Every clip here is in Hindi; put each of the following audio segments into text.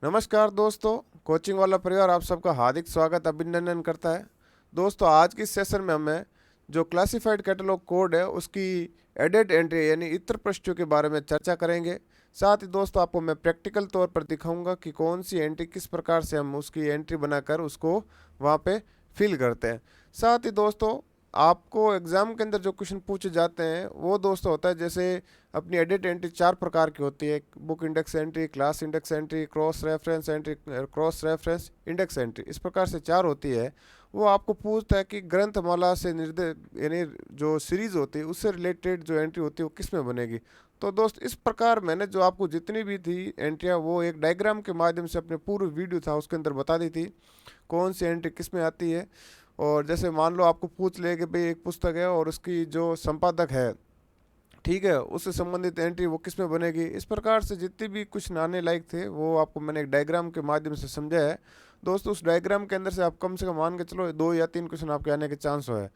नमस्कार दोस्तों, कोचिंग वाला परिवार आप सबका हार्दिक स्वागत अभिनंदन करता है। दोस्तों, आज की सेशन में हमें जो क्लासिफाइड कैटलॉग कोड है उसकी एडेड एंट्री यानी इतर प्रविष्टियों के बारे में चर्चा करेंगे। साथ ही दोस्तों आपको मैं प्रैक्टिकल तौर पर दिखाऊंगा कि कौन सी एंट्री किस प्रकार से हम उसकी एंट्री बनाकर उसको वहाँ पे फिल करते हैं। साथ ही दोस्तों आपको एग्जाम के अंदर जो क्वेश्चन पूछे जाते हैं वो दोस्तों होता है, जैसे अपनी एडिट एंट्री चार प्रकार की होती है: book index entry, class index entry, cross reference entry, cross reference index entry. इस प्रकार से चार होती है। वो आपको पूछता है कि ग्रंथमाला से निर्देश यानी जो सीरीज होती है उससे रिलेटेड जो एंट्री होती है वो किस में बनेगी। तो दोस्त इस प्रकार मैंने जो आपको जितनी भी थी एंट्रियाँ वो एक डायग्राम के माध्यम से अपने पूर्व वीडियो था उसके अंदर बता दी थी कौन सी एंट्री किस में आती है। और जैसे मान लो आपको पूछ ले कि भाई एक पुस्तक है और उसकी जो संपादक है, ठीक है, उससे संबंधित एंट्री वो किस में बनेगी। इस प्रकार से जितने भी कुछ आने लायक थे वो आपको मैंने एक डायग्राम के माध्यम से समझाया है। दोस्तों उस डायग्राम के अंदर से आप कम से कम मान के चलो 2 या 3 क्वेश्चन आपके आने के चांस है।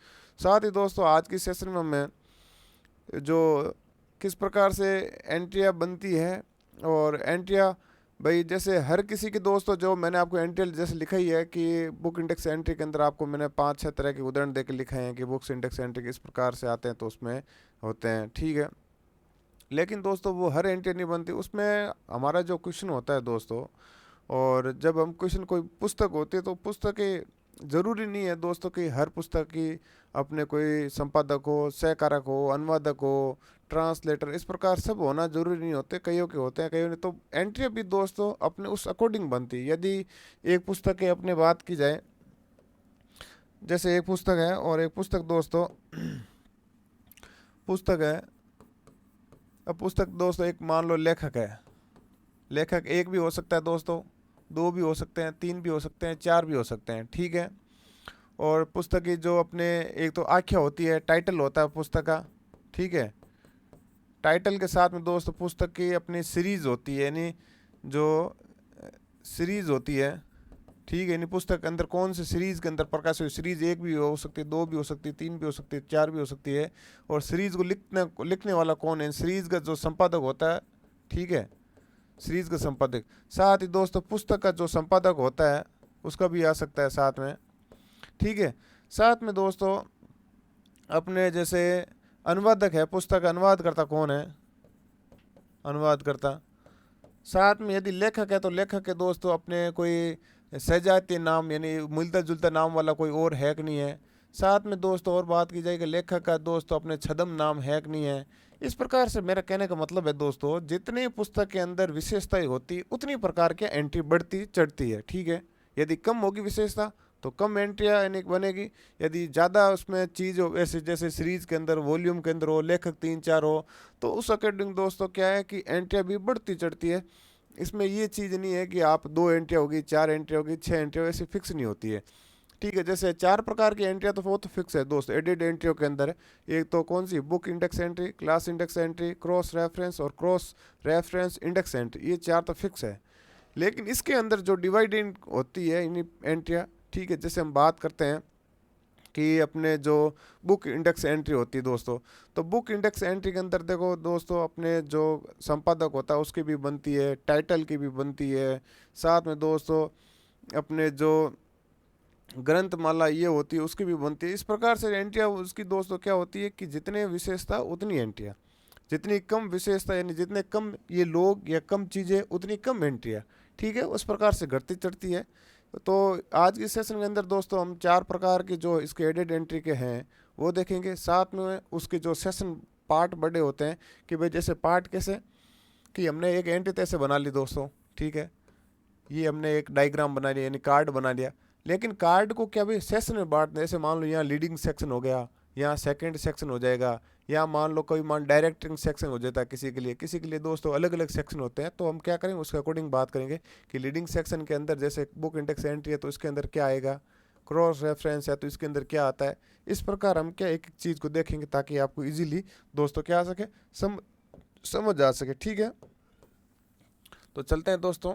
साथ ही दोस्तों आज की सेशन में मैं जो किस प्रकार से एंट्रियाँ बनती है और एंट्रियाँ भाई जैसे हर किसी के दोस्तों जो मैंने आपको एंट्री जैसे लिखा ही है कि बुक इंडेक्स एंट्री के अंदर आपको मैंने 5-6 तरह के उदाहरण देकर लिखे हैं कि बुक्स इंडेक्स एंट्री किस प्रकार से आते हैं तो उसमें होते हैं, ठीक है। लेकिन दोस्तों वो हर एंट्री नहीं बनती, उसमें हमारा जो क्वेश्चन होता है दोस्तों, और जब हम क्वेश्चन कोई पुस्तक होती है तो पुस्तकें ज़रूरी नहीं है दोस्तों कि हर पुस्तक की अपने कोई संपादक हो, सहकारक हो, अनुवादक हो, ट्रांसलेटर, इस प्रकार सब होना जरूरी नहीं होते। कईयों के होते हैं, कईयों नहीं। तो एंट्री भी दोस्तों अपने उस अकॉर्डिंग बनती है। यदि एक पुस्तक की अपने बात की जाए, जैसे एक पुस्तक है और एक पुस्तक दोस्तों पुस्तक है। अब पुस्तक दोस्तों एक मान लो लेखक है। लेखक एक भी हो सकता है दोस्तों, दो भी हो सकते हैं, तीन भी हो सकते हैं, चार भी हो सकते हैं, ठीक है। और पुस्तक की जो अपने एक तो आख्या होती है, टाइटल होता है पुस्तक का, ठीक है। टाइटल के साथ में दोस्तों पुस्तक की अपनी सीरीज होती है, यानी जो सीरीज होती है, ठीक है। यानी पुस्तक के अंदर कौन से सीरीज के अंदर प्रकाश हुई, सीरीज एक भी हो सकती है, दो भी हो सकती है, तीन भी हो सकती है, चार भी हो सकती है। और सीरीज को लिखने वाला कौन है, सीरीज का जो संपादक होता है, ठीक है, सीरीज का संपादक। साथ ही दोस्तों पुस्तक का जो संपादक होता है उसका भी आ सकता है साथ में, ठीक है। साथ में दोस्तों अपने जैसे अनुवादक है, पुस्तक का अनुवाद करता कौन है, अनुवाद करता। साथ में यदि लेखक है तो लेखक के दोस्तों अपने कोई सजातीय नाम यानी मिलता जुलता नाम वाला कोई और है कि नहीं है। साथ में दोस्तों और बात की जाए कि लेखक का दोस्तों अपने छद्म नाम है कि नहीं है। इस प्रकार से मेरा कहने का मतलब है दोस्तों, जितनी पुस्तक के अंदर विशेषताएं होती उतनी प्रकार की एंट्री बढ़ती चढ़ती है, ठीक है। यदि कम होगी विशेषता तो कम एंट्रियाँ यानी बनेगी। यदि ज़्यादा उसमें चीज़ हो, ऐसे जैसे सीरीज के अंदर वॉल्यूम के अंदर हो, लेखक 3-4 हो, तो उस अकॉर्डिंग दोस्तों क्या है कि एंट्रियाँ भी बढ़ती चढ़ती है। इसमें ये चीज़ नहीं है कि आप 2 एंट्रियाँ होगी, 4 एंट्री होगी, 6 एंट्री होगी, ऐसी फिक्स नहीं होती है, ठीक है। जैसे चार प्रकार की एंट्रियाँ तो वो तो फिक्स है दोस्त एडिड एंट्रियों के अंदर। एक तो कौन सी, book index entry, class index entry, cross reference और क्रॉस रेफरेंस इंडेक्स एंट्री, ये चार तो फिक्स है। लेकिन इसके अंदर जो डिवाइडिंग होती है इन एंट्रियाँ, ठीक है, जैसे हम बात करते हैं कि अपने जो बुक इंडेक्स एंट्री होती है दोस्तों, तो बुक इंडेक्स एंट्री के अंदर देखो दोस्तों अपने जो संपादक होता है उसकी भी बनती है, टाइटल की भी बनती है। साथ में दोस्तों अपने जो ग्रंथमाला ये होती है उसकी भी बनती है। इस प्रकार से एंट्रियाँ उसकी दोस्तों क्या होती है कि जितने विशेषता उतनी एंट्रियाँ, जितनी कम विशेषता यानी जितने कम ये लोग या कम चीज़ें उतनी कम एंट्रियाँ, ठीक है, उस प्रकार से घटती चढ़ती है। तो आज के सेशन के अंदर दोस्तों हम चार प्रकार के जो इसके एडेड एंट्री के हैं वो देखेंगे। साथ में उसके जो सेशन पार्ट बड़े होते हैं कि भाई जैसे पार्ट कैसे कि हमने एक एंट्री तो ऐसे बना ली दोस्तों, ठीक है, ये हमने एक डायग्राम बना लिया यानी कार्ड बना लिया। लेकिन कार्ड को क्या भाई सेक्शन में बांट दें, जैसे मान लो यहाँ लीडिंग सेक्शन हो गया, यहाँ सेकंड सेक्शन हो जाएगा, या मान लो कोई डायरेक्टिंग सेक्शन हो जाता है किसी के लिए, किसी के लिए दोस्तों अलग अलग सेक्शन होते हैं। तो हम क्या करेंगे उसके अकॉर्डिंग बात करेंगे कि लीडिंग सेक्शन के अंदर जैसे बुक इंडेक्स एंट्री है तो इसके अंदर क्या आएगा, क्रॉस रेफरेंस है तो इसके अंदर क्या आता है। इस प्रकार हम क्या एक एक चीज़ को देखेंगे ताकि आपको ईजिली दोस्तों क्या आ सके, समझ आ सके, ठीक है। तो चलते हैं दोस्तों,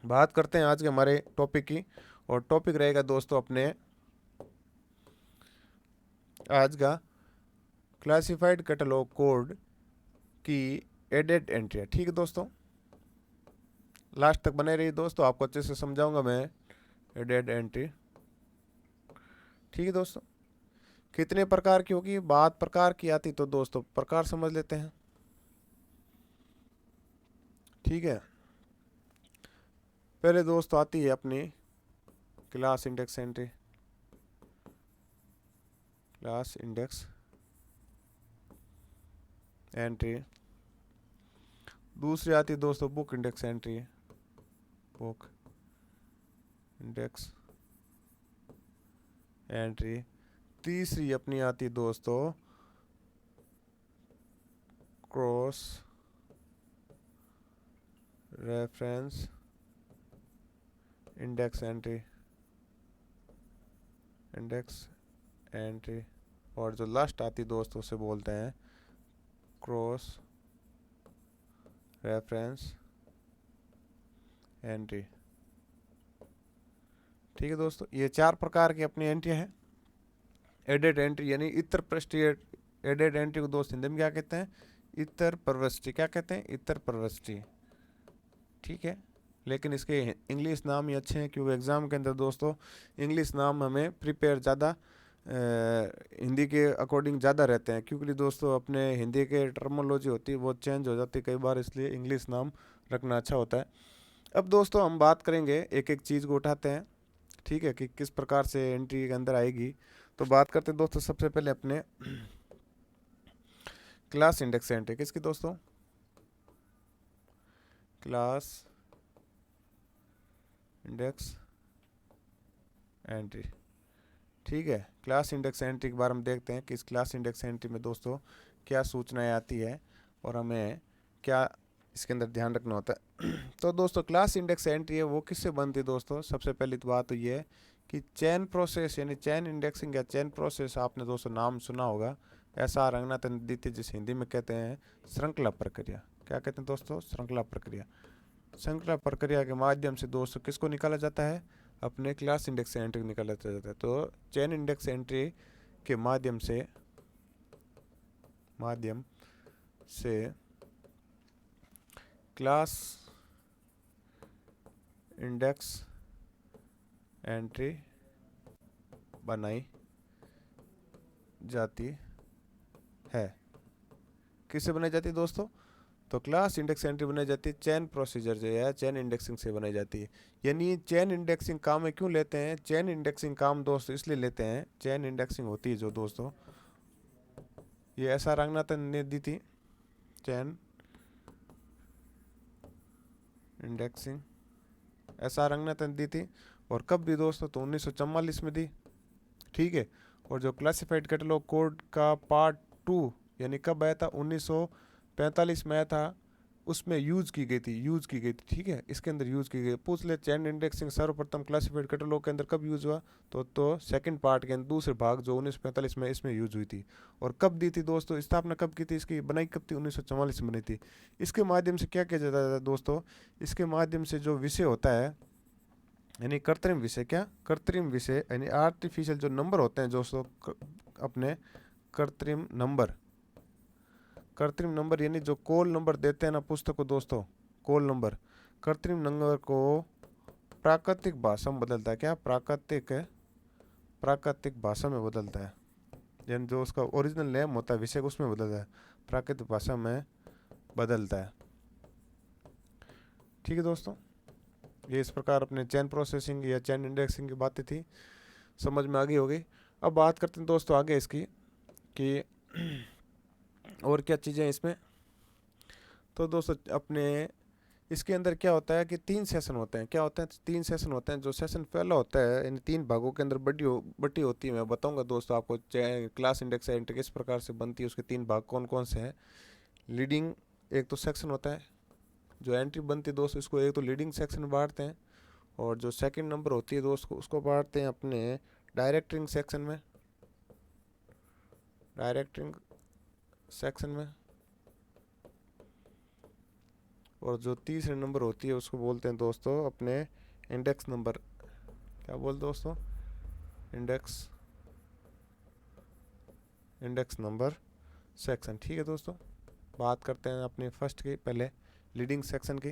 बात करते हैं आज के हमारे टॉपिक की। और टॉपिक रहेगा दोस्तों अपने आज का क्लासिफाइड कैटलॉग कोड की एडेड एंट्री, ठीक है दोस्तों। लास्ट तक बने रहिए दोस्तों, आपको अच्छे से समझाऊंगा मैं एडेड एंट्री। ठीक है दोस्तों, कितने प्रकार की होगी, बात प्रकार की आती तो दोस्तों प्रकार समझ लेते हैं। ठीक है, पहले दोस्तों आती है अपनी class index entry, class index entry. दूसरी आती है दोस्तों book index entry, book index entry. तीसरी अपनी आती है दोस्तों cross reference index entry, index entry. और जो लास्ट आती दोस्तों उसे बोलते हैं क्रॉस रेफरेंस एंट्री। ठीक है दोस्तों, ये 4 प्रकार की अपनी एंट्री है। एडेड एंट्री यानी इतर पृष्ठीय एडेड एंट्री को दोस्त हिंदी में क्या कहते हैं, इतर प्रविष्टि। क्या कहते हैं, इतर प्रविष्टि। ठीक है, लेकिन इसके इंग्लिश नाम ही अच्छे हैं, क्योंकि एग्ज़ाम के अंदर दोस्तों इंग्लिश नाम हमें प्रिपेयर ज़्यादा हिंदी के अकॉर्डिंग ज़्यादा रहते हैं, क्योंकि दोस्तों अपने हिंदी के टर्मोलॉजी होती है वो चेंज हो जाती है कई बार, इसलिए इंग्लिश नाम रखना अच्छा होता है। अब दोस्तों हम बात करेंगे, एक एक चीज़ को उठाते हैं। ठीक है, कि किस प्रकार से एंट्री के अंदर आएगी। तो बात करते हैं दोस्तों सबसे पहले अपने क्लास इंडेक्स एंट्री किसकी दोस्तों, क्लास इंडेक्स एंट्री। ठीक है, क्लास इंडेक्स एंट्री के बारे में देखते हैं कि इस क्लास इंडेक्स एंट्री में दोस्तों क्या सूचनाएं आती है और हमें क्या इसके अंदर ध्यान रखना होता है। तो दोस्तों क्लास इंडेक्स एंट्री है वो किससे बनती है दोस्तों, सबसे पहली तो बात तो ये है कि चेन प्रोसेस यानी चेन इंडेक्सिंग या चेन प्रोसेस, आपने दोस्तों नाम सुना होगा, ऐसा रंगनाथ द्वितीय जिसे हिंदी में कहते हैं श्रृंखला प्रक्रिया। क्या कहते हैं दोस्तों, श्रृंखला प्रक्रिया। श्रृंखला प्रक्रिया के माध्यम से दोस्तों किसको निकाला जाता है, अपने क्लास इंडेक्स एंट्री निकाला जाता है। तो चेन इंडेक्स एंट्री के माध्यम से क्लास इंडेक्स एंट्री बनाई जाती है। किससे बनाई जाती है दोस्तों, तो क्लास इंडेक्स एंट्री बनाई जाती है चेन प्रोसीजर जो है चेन इंडेक्सिंग से बनाई जाती है। यानी चेन इंडेक्सिंग काम में क्यों लेते हैं, चेन इंडेक्सिंग काम दोस्तों इसलिए लेते हैं, चेन इंडेक्सिंग होती है जो दोस्तों ये ऐसा रंगनाथन ने दी थी, चेन इंडेक्सिंग ऐसा रंगनाथन दी थी। और कब दी दोस्तों, तो 1944 में दी। ठीक है, और जो क्लासिफाइड कैटलॉग कोड का पार्ट 2 यानी कब आया था, 1945 में आया था, उसमें यूज की गई थी। ठीक है, इसके अंदर यूज की गई। पूछ ले चेन इंडेक्सिंग सर्वप्रथम क्लासिफाइड कैटलॉग के अंदर कब यूज हुआ, तो सेकंड पार्ट के अंदर दूसरे भाग जो 1945 में इसमें यूज हुई थी। और कब दी थी दोस्तों, स्थापना कब की थी इसकी, बनाई कब थी, 1944 में बनी थी। इसके माध्यम से क्या किया जाता है दोस्तों, इसके माध्यम से जो विषय होता है यानी कृत्रिम विषय, क्या कृत्रिम विषय यानी आर्टिफिशियल जो नंबर होते हैं दोस्तों, अपने कृत्रिम नंबर यानी जो कॉल नंबर देते हैं ना पुस्तक को दोस्तों, कॉल नंबर कृत्रिम नंबर को प्राकृतिक भाषा में बदलता है। क्या प्राकृतिक भाषा में बदलता है, यानी जो उसका ओरिजिनल नेम होता है विषय उसमें बदलता है, प्राकृतिक भाषा में बदलता है। ठीक है दोस्तों, ये इस प्रकार अपने चेन प्रोसेसिंग या चेन इंडेक्सिंग की बातें थी, समझ में आ गई होगी। अब बात करते हैं दोस्तों आगे इसकी कि और क्या चीज़ें हैं इसमें। तो दोस्तों अपने इसके अंदर क्या होता है कि 3 सेशन होते हैं। क्या होते हैं, 3 सेशन होते हैं। जो सेशन पहला होता है यानी 3 भागों के अंदर बटी होती है। मैं बताऊंगा दोस्तों आपको क्लास इंडेक्स एंट्री किस प्रकार से बनती है, उसके 3 भाग कौन कौन से हैं। लीडिंग एक तो सेक्शन होता है जो एंट्री बनती है दोस्तों, इसको एक तो लीडिंग सेक्शन में बांटते हैं। और जो सेकंड नंबर होती है दोस्तों उसको बांटते हैं अपने डायरेक्टिंग सेक्शन में। और जो तीसरे नंबर होती है उसको बोलते हैं दोस्तों अपने इंडेक्स नंबर। क्या बोलते दोस्तों, इंडेक्स नंबर सेक्शन। ठीक है दोस्तों, बात करते हैं अपने फर्स्ट की, पहले लीडिंग सेक्शन की।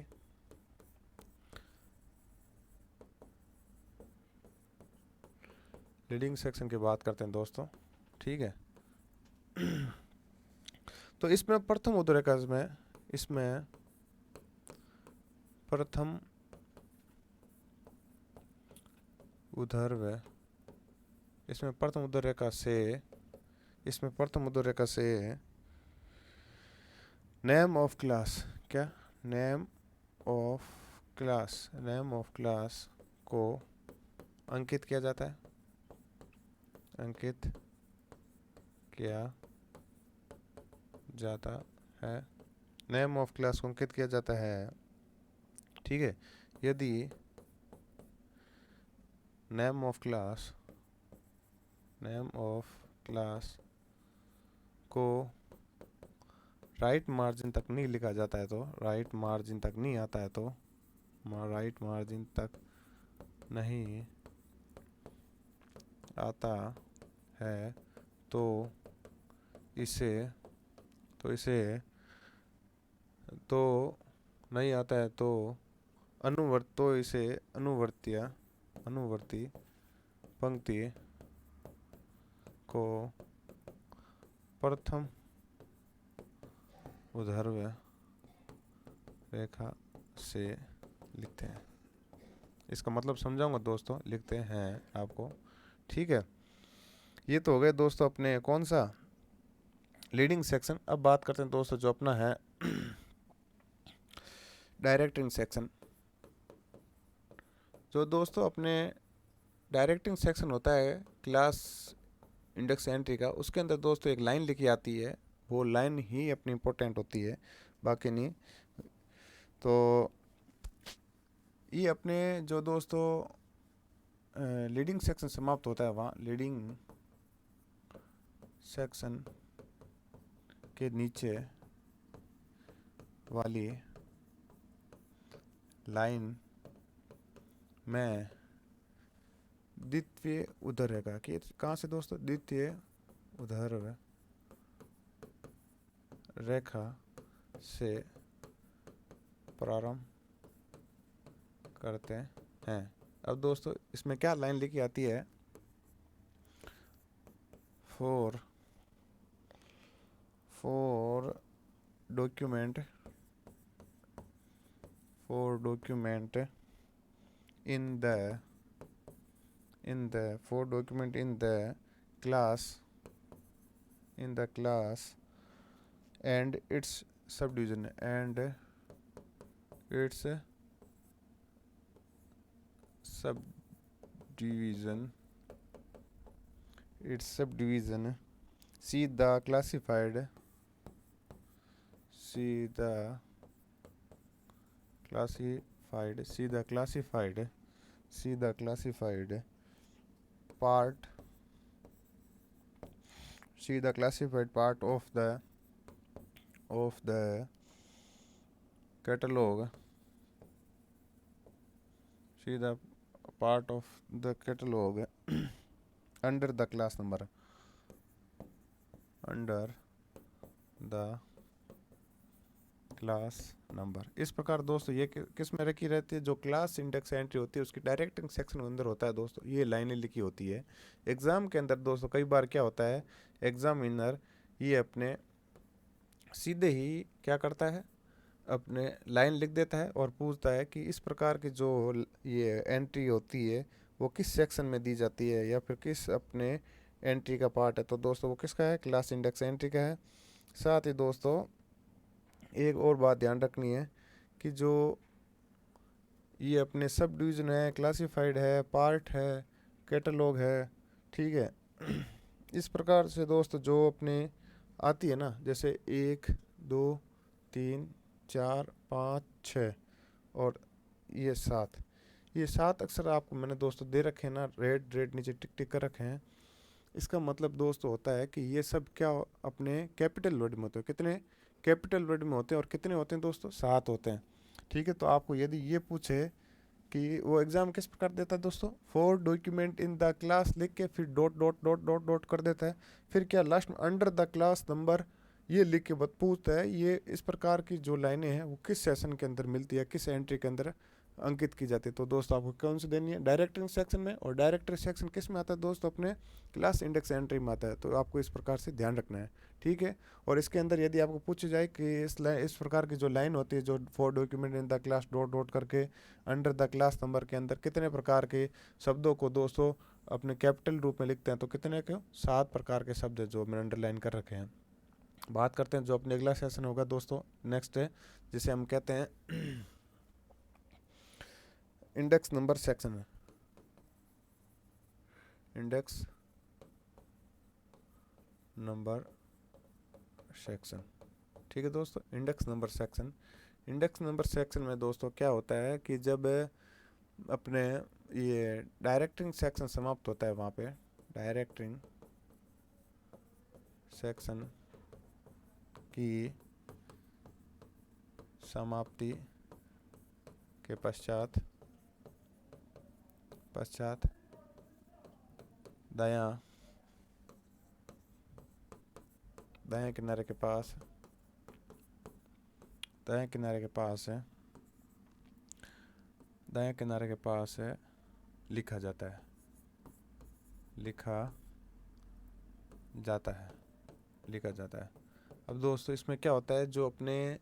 लीडिंग सेक्शन की बात करते हैं दोस्तों, ठीक है। तो इसमें प्रथम उद्धरेखा में, इसमें प्रथम उद्धर्व, इसमें प्रथम उद्धरेखा से, इसमें प्रथम उद्धरेखा से नेम ऑफ क्लास, क्या name of class, name of class को अंकित किया जाता है, अंकित किया जाता है, नेम ऑफ क्लास को अंकित किया जाता है, ठीक है। यदि name of class, name of class को राइट मार्जिन तक नहीं लिखा जाता है, तो राइट मार्जिन तक नहीं आता है, तो राइट मार्जिन तक नहीं आता है, तो इसे तो नहीं आता है, तो इसे अनुवर्ती पंक्ति को प्रथम उद्धर्व रेखा से लिखते हैं। इसका मतलब समझाऊंगा दोस्तों, लिखते हैं आपको, ठीक है। ये तो हो गए दोस्तों अपने कौन सा लीडिंग सेक्शन। अब बात करते हैं दोस्तों जो अपना है डायरेक्टिंग सेक्शन। जो दोस्तों अपने डायरेक्टिंग सेक्शन होता है क्लास इंडेक्स एंट्री का, उसके अंदर दोस्तों एक लाइन लिखी आती है, वो लाइन ही अपनी इम्पोर्टेंट होती है, बाकी नहीं। तो ये अपने जो दोस्तों लीडिंग सेक्शन समाप्त होता है, वहाँ लीडिंग सेक्शन के नीचे वाली लाइन में द्वितीय उद्धरेखा की, कहाँ से दोस्तों, द्वितीय उद्धर्व रेखा से प्रारंभ करते हैं। अब दोस्तों इसमें क्या लाइन लिखी आती है, for document in the class and its subdivision see the classified part of the catalog, under the class number, इस प्रकार दोस्तों ये किस में रखी रहती है, जो क्लास इंडेक्स एंट्री होती है उसकी डायरेक्टिंग सेक्शन के अंदर होता है दोस्तों, ये लाइनें लिखी होती है। एग्जाम के अंदर दोस्तों कई बार क्या होता है, एग्जामिनर ये अपने सीधे ही क्या करता है, अपने लाइन लिख देता है और पूछता है कि इस प्रकार की जो ये एंट्री होती है वो किस सेक्शन में दी जाती है, या फिर किस अपने एंट्री का पार्ट है। तो दोस्तों वो किसका है, क्लास इंडेक्स एंट्री का है। साथ ही दोस्तों एक और बात ध्यान रखनी है कि जो ये अपने सब डिवीज़न है, क्लासिफाइड है, पार्ट है, कैटलॉग है, ठीक है। इस प्रकार से दोस्तों जो अपने आती है ना, जैसे 1 2 3 4 5 6 और ये 7, ये 7 अक्षर आपको मैंने दोस्तों दे रखे हैं ना, रेड नीचे टिक टिक कर रखे हैं। इसका मतलब दोस्तों होता है कि ये सब क्या अपने कैपिटल वर्ड में होते हैं। कितने कैपिटल वर्ड में होते हैं और कितने होते हैं दोस्तों, 7 होते हैं, ठीक है। तो आपको यदि ये पूछे कि वो एग्जाम किस प्रकार देता है दोस्तों, for document in the class लिख के फिर dot dot dot dot dot कर देता है, फिर क्या लास्ट में अंडर द क्लास नंबर ये लिख के पूछता है ये इस प्रकार की जो लाइनें हैं वो किस सेशन के अंदर मिलती है, किस एंट्री के अंदर अंकित की जाती है। तो दोस्तों आपको कौन सी देनी है, डायरेक्टरी सेक्शन में। और डायरेक्टरी सेक्शन किस में आता है दोस्तों, अपने क्लास इंडेक्स एंट्री में आता है। तो आपको इस प्रकार से ध्यान रखना है, ठीक है। और इसके अंदर यदि आपको पूछा जाए कि इस प्रकार की जो लाइन होती है, जो for document in the class dot dot करके अंडर द क्लास नंबर के अंदर कितने प्रकार के शब्दों को दोस्तों अपने कैपिटल रूप में लिखते हैं, तो कितने के 7 प्रकार के शब्द जो मैंने अंडरलाइन कर रखे हैं। बात करते हैं जो अपने अगला सेशन होगा दोस्तों, नेक्स्ट है, जिसे हम कहते हैं index number section. Index number section, ठीक है दोस्तों। Index number section, index number section में दोस्तों क्या होता है कि जब अपने ये डायरेक्टरिंग सेक्शन समाप्त होता है, वहाँ पे डायरेक्टरिंग सेक्शन की समाप्ति के पश्चात दायां किनारे के पास दाएं किनारे के पास है लिखा जाता है। अब दोस्तों इसमें क्या होता है, जो अपने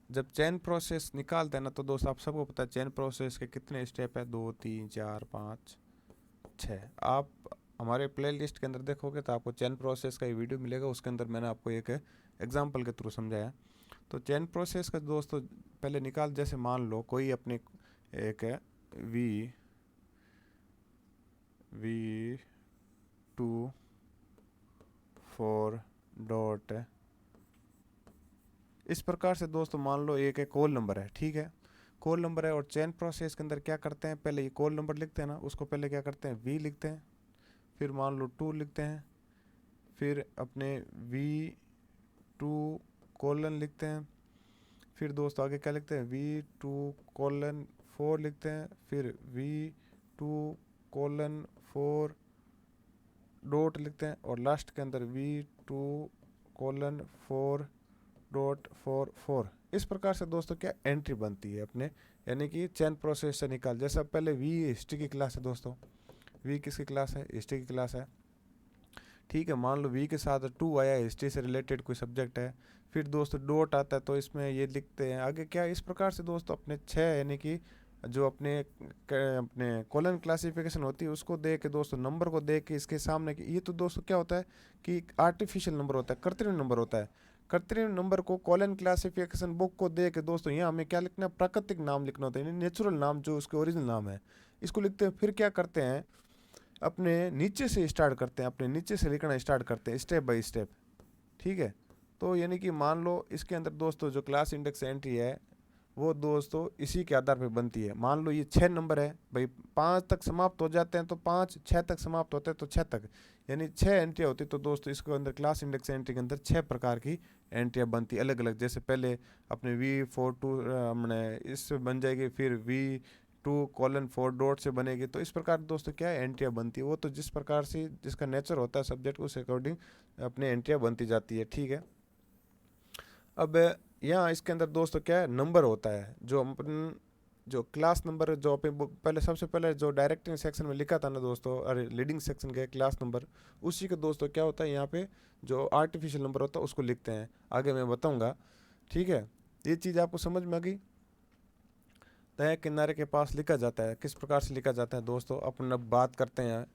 जब चेन प्रोसेस निकालते हैं ना, तो दोस्तों आप सबको पता है चेन प्रोसेस के कितने स्टेप है, 2 3 4 5 6। आप हमारे प्ले लिस्ट के अंदर देखोगे तो आपको चेन प्रोसेस का ये वीडियो मिलेगा, उसके अंदर मैंने आपको एक एग्जांपल के थ्रू समझाया। तो चेन प्रोसेस का दोस्तों पहले निकाल, जैसे मान लो कोई अपने एक है V24 डॉट, इस प्रकार से दोस्तों मान लो एक कॉल नंबर है, ठीक है, कॉल नंबर है। और चेन प्रोसेस के अंदर क्या करते हैं, पहले ये कॉल नंबर लिखते हैं ना, उसको पहले क्या करते हैं V लिखते हैं, फिर मान लो 2 लिखते हैं, फिर अपने V2 कोलन लिखते हैं, फिर दोस्तों आगे क्या लिखते हैं V2:4 लिखते हैं, फिर V2:4 डॉट लिखते हैं, और लास्ट के अंदर V2:4.44। इस प्रकार से दोस्तों क्या एंट्री बनती है अपने, यानी कि चेन प्रोसेस से निकाल। जैसा पहले V हिस्ट्री की क्लास है दोस्तों, V किसकी क्लास है, हिस्ट्री की क्लास है, ठीक है। मान लो V के साथ 2 आया, हिस्ट्री से रिलेटेड कोई सब्जेक्ट है, फिर दोस्तों डॉट आता है, तो इसमें ये लिखते हैं आगे क्या। इस प्रकार से दोस्तों अपने 6 यानी कि जो अपने कॉलन क्लासिफिकेशन होती है उसको दे के दोस्तों, नंबर को दे के इसके सामने की, ये तो दोस्तों क्या होता है कि आर्टिफिशियल नंबर होता है, कृत्रिम नंबर होता है। कृत्रिम नंबर को कॉलन क्लासिफिकेशन बुक को दे के दोस्तों यहाँ हमें क्या लिखना है, प्राकृतिक नाम लिखना होता है, नेचुरल नाम जो उसके ओरिजिनल नाम है, इसको लिखते हैं। फिर क्या करते हैं, अपने नीचे से स्टार्ट करते हैं, अपने नीचे से लिखना स्टार्ट करते हैं स्टेप बाय स्टेप, ठीक है। तो यानी कि मान लो इसके अंदर दोस्तों जो क्लास इंडेक्स एंट्री है वो दोस्तों इसी के आधार पर बनती है। मान लो ये 6 नंबर है भाई, 5 तक समाप्त हो जाते हैं तो 5, 6 तक समाप्त होते हैं तो 6 तक, यानी 6 एंट्रियाँ होती। तो दोस्तों इसके अंदर क्लास इंडेक्स एंट्री के अंदर 6 प्रकार की एंट्रियाँ बनती अलग अलग। जैसे पहले अपने V42 हमने इससे बन जाएगी, फिर V2:4 डॉट से बनेगी। तो इस प्रकार दोस्तों क्या है एंट्रियाँ बनती है, वो तो जिस प्रकार से जिसका नेचर होता है सब्जेक्ट उस अकॉर्डिंग अपने एंट्रियाँ बनती जाती है, ठीक है। अब यहाँ इसके अंदर दोस्तों क्या है, नंबर होता है, जो अपन जो क्लास नंबर जो अपन पहले सबसे पहले जो डायरेक्टिंग सेक्शन में लिखा था ना दोस्तों, अरे लीडिंग सेक्शन के क्लास नंबर, उसी का दोस्तों क्या होता है यहाँ पे जो आर्टिफिशियल नंबर होता है उसको लिखते हैं, आगे मैं बताऊँगा, ठीक है। ये चीज़ आपको समझ में आ गई। दाएं किनारे के पास लिखा जाता है, किस प्रकार से लिखा जाता है दोस्तों, अपन अब बात करते हैं,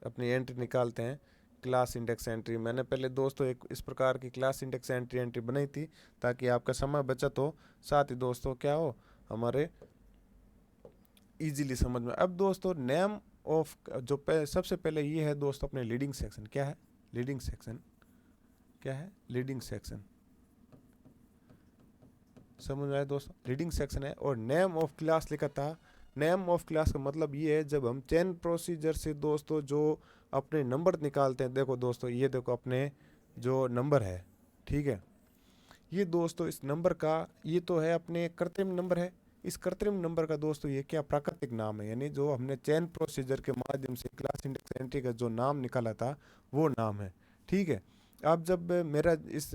अपनी एंट्री निकालते हैं क्लास इंडेक्स एंट्री। मैंने पहले दोस्तों एक इस प्रकार की क्लास इंडेक्स एंट्री बनाई थी ताकि आपका समय बचत हो, साथ ही दोस्तों क्या हो हमारे इजीली समझ में। अब दोस्तों नेम ऑफ जो सबसे पहले ये है दोस्तों अपने लीडिंग सेक्शन, क्या है लीडिंग सेक्शन, क्या है लीडिंग सेक्शन, समझ में आया दोस्तों, लीडिंग सेक्शन है। और नेम ऑफ क्लास लिखा था, नेम ऑफ क्लास का मतलब ये है जब हम चेन प्रोसीजर से दोस्तों जो अपने नंबर निकालते हैं, देखो दोस्तों ये देखो अपने जो नंबर है, ठीक है, ये दोस्तों इस नंबर का ये तो है अपने कृत्रिम नंबर है, इस कृत्रिम नंबर का दोस्तों ये क्या प्राकृतिक नाम है, यानी जो हमने चेन प्रोसीजर के माध्यम से क्लास इंडेक्स एंट्री का जो नाम निकाला था वो नाम है, ठीक है। आप जब मेरा इस